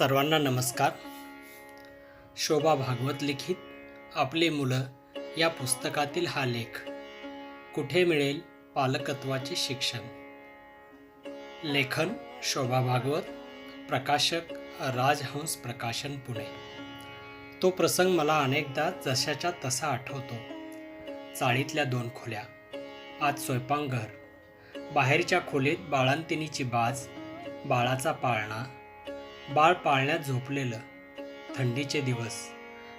सर्वांना नमस्कार. शोभा भागवत लिखित आपली मुलं या पुस्तकातील हा लेख. कुठे मिळेल पालकत्वाचे शिक्षण. लेखन शोभा भागवत. प्रकाशक राजहंस प्रकाशन, पुणे. तो प्रसंग मला अनेकदा जशाच्या तसा आठवतो. चाळीतल्या 2 खोल्या, आज स्वयंपाकघर, बाहेरच्या खोलीत बाळंतिणीची बाज, बाळाचा पाळणा, बाळ पाळण्यात झोपलेलं, थंडीचे दिवस.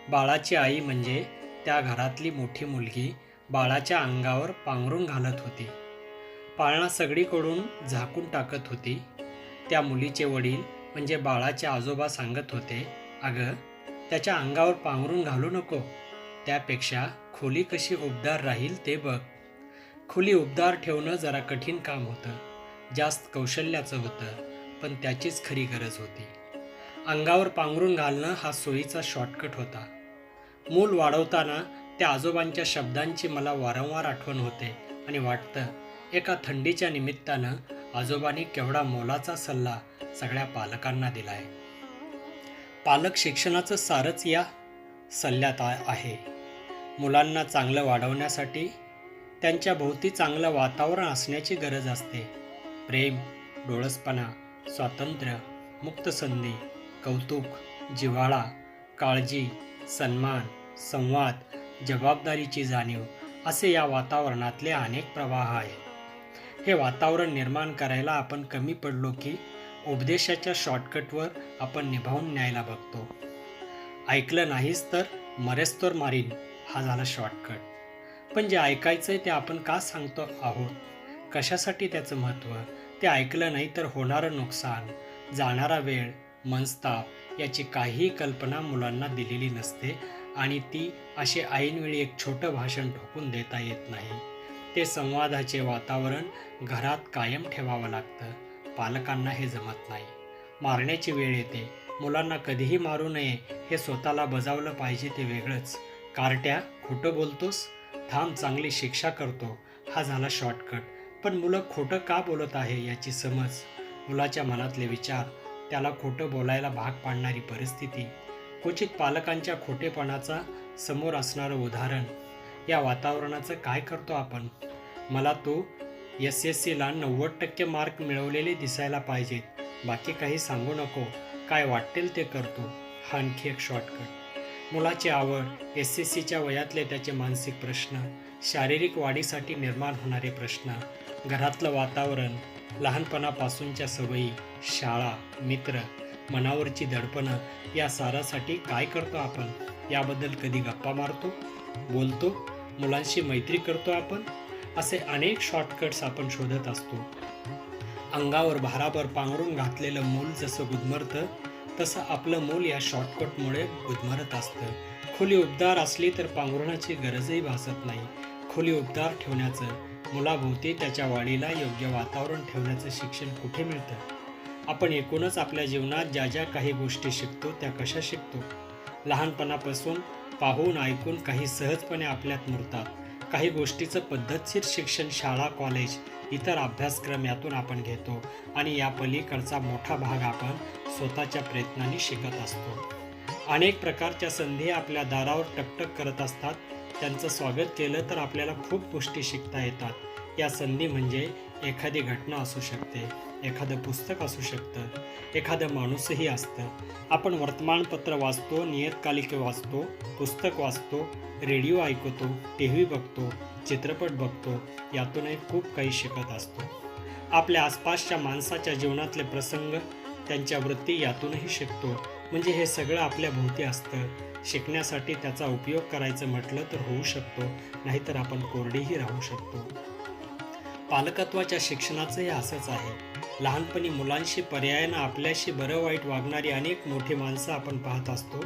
बाळाची आई म्हणजे त्या घरातली मोठी मुलगी बाळाच्या अंगावर पांघरून घालत होती. पाळणा सगळीकडून झाकून टाकत होती. त्या मुलीचे वडील म्हणजे बाळाचे आजोबा सांगत होते, अगं त्याच्या अंगावर पांघरून घालू नको, त्यापेक्षा खोली कशी उबदार राहील ते बघ. खोली उबदार ठेवणं जरा कठीण काम होतं, जास्त कौशल्याचं होतं, पण त्याचीच खरी गरज होती. अंगावर पांघरून घालणं हा सोयीचा शॉर्टकट होता. मूल वाढवताना त्या आजोबांच्या शब्दांची मला वारंवार आठवण होते आणि वाटतं एका थंडीच्या निमित्तानं आजोबांनी केवढा मोलाचा सल्ला सगळ्या पालकांना दिलाय. पालक शिक्षणाचं सारच या सल्ल्यात आहे. मुलांना चांगलं वाढवण्यासाठी त्यांच्या भोवती चांगलं वातावरण असण्याची गरज असते. प्रेम, डोळसपणा, स्वातंत्र्य, मुक्त संधी, कौतुक, जिव्हाळा, काळजी, सन्मान, संवाद, जबाबदारीची जाणीव असे या वातावरणातले अनेक प्रवाह आहेत. हे वातावरण निर्माण करायला आपण कमी पडलो की उपदेशाच्या शॉर्टकटवर आपण निभावून न्यायला बघतो. ऐकलं नाहीस तर मरेस्तोर मारीन, हा झाला शॉर्टकट. पण जे ऐकायचंय ते आपण का सांगतो आहोत, कशासाठी त्याचं महत्त्व, ते ऐकलं नाही तर होणारं नुकसान, जाणारा वेळ, मनस्ताप याची काहीही कल्पना मुलांना दिलेली नसते आणि ती असे ऐनवेळी एक छोटं भाषण ठोकून देता येत नाही. ते संवादाचे वातावरण घरात कायम ठेवावं लागतं. पालकांना हे जमत नाही. मारण्याची वेळ येते, मुलांना कधीही मारू नये हे स्वतःला बजावलं पाहिजे ते वेगळंच. कार्ट्या, खोटं बोलतोस, थांब चांगली शिक्षा करतो, हा झाला शॉर्टकट. पण मुलं खोटं का बोलत आहे याची समज, मुलाच्या मनातले विचार, त्याला खोटं बोलायला भाग पाडणारी परिस्थिती, क्वचित पालकांच्या खोटेपणाचा समोर असणारं उदाहरण, या वातावरणाचं काय करतो आपण. मला तो SSCला 90% मार्क मिळवलेले दिसायला पाहिजेत, बाकी काही सांगू नको, काय वाटेल ते करतो, हा आणखी एक शॉर्टकट. मुलाची आवड, SSCच्या वयातले त्याचे मानसिक प्रश्न, शारीरिक वाढीसाठी निर्माण होणारे प्रश्न, घरातलं वातावरण, लहानपणापासूनच्या सवयी, शाळा, मित्र, मनावरची दडपणं, या सारासाठी काय करतो आपण. याबद्दल कधी गप्पा मारतो, बोलतो, मुलांशी मैत्री करतो आपण. असे अनेक शॉर्टकट्स आपण शोधत असतो. अंगावर भाराभर पांघरून घातलेलं मूल जसं गुदमरतं तसं आपलं मूल या शॉर्टकटमुळे गुदमरत असतं. खोली उबदार असली तर पांघरुणाची गरजही भासत नाही. खोली उबदार ठेवण्याचं, मुलाभोवती त्याच्या वाढीला योग्य वातावरण ठेवण्याचं शिक्षण कुठे मिळतं. आपण एकूणच आपल्या जीवनात ज्या ज्या काही गोष्टी शिकतो त्या कशा शिकतो. लहानपणापासून पाहून ऐकून काही सहजपणे आपल्यात मुरतात. काही गोष्टीचं पद्धतशीर शिक्षण शाळा, कॉलेज, इतर अभ्यासक्रम यातून आपण घेतो आणि या पलीकडचा मोठा भाग आपण स्वतःच्या प्रयत्नांनी शिकत असतो. अनेक प्रकारच्या संधी आपल्या दारावर टकटक करत असतात. त्यांचं स्वागत केलं तर आपल्याला खूप गोष्टी शिकता येतात. या संधी म्हणजे एखादी घटना असू शकते, एखादं पुस्तक असू शकतं, एखादं माणूसही असतं. आपण वर्तमानपत्र वाचतो, नियतकालिके वाचतो, पुस्तक वाचतो, रेडिओ ऐकतो, TV बघतो, चित्रपट बघतो, यातूनही खूप काही शिकत असतो. आपल्या आसपासच्या माणसाच्या जीवनातले प्रसंग, त्यांच्या वृत्ती यातूनही शिकतो. म्हणजे हे सगळं आपल्या भोवती असतं. शिकण्यासाठी त्याचा उपयोग करायचं म्हटलं तर होऊ शकतो, नाहीतर आपण कोरडेही राहू शकतो. पालकत्वाच्या शिक्षणाचंही असंच आहे. लहानपणी मुलांशी पर्यायानं आपल्याशी बरं वाईट वागणारी अनेक मोठी माणसं आपण पाहत असतो.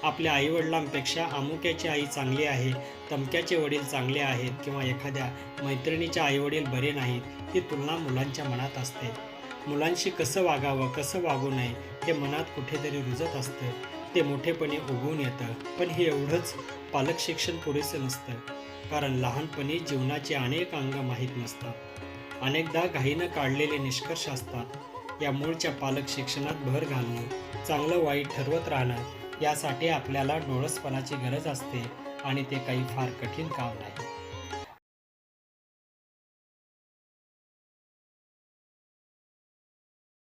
आपल्या आईवडिलांपेक्षा अमुक्याची आई चांगली आहे, तमक्याचे वडील चांगले आहेत किंवा एखाद्या मैत्रिणीच्या आईवडील बरे नाहीत, ही तुलना मुलांच्या मनात असते. मुलांशी कसं वागावं, कसं वागू नये हे मनात कुठेतरी रुजत असतं. ते मोठेपणी उगवून येतं. पण हे एवढंच पालक शिक्षण पुरेसं नसतं, कारण लहानपणी जीवनाचे अनेक अंग माहीत नसतात. अनेकदा घाईनं काढलेले निष्कर्ष असतात. या मूळच्या पालक शिक्षणात भर घालणं, चांगलं वाईट ठरवत राहणं यासाठी आपल्याला डोळसपणाची गरज असते आणि ते काही फार कठीण काम नाही.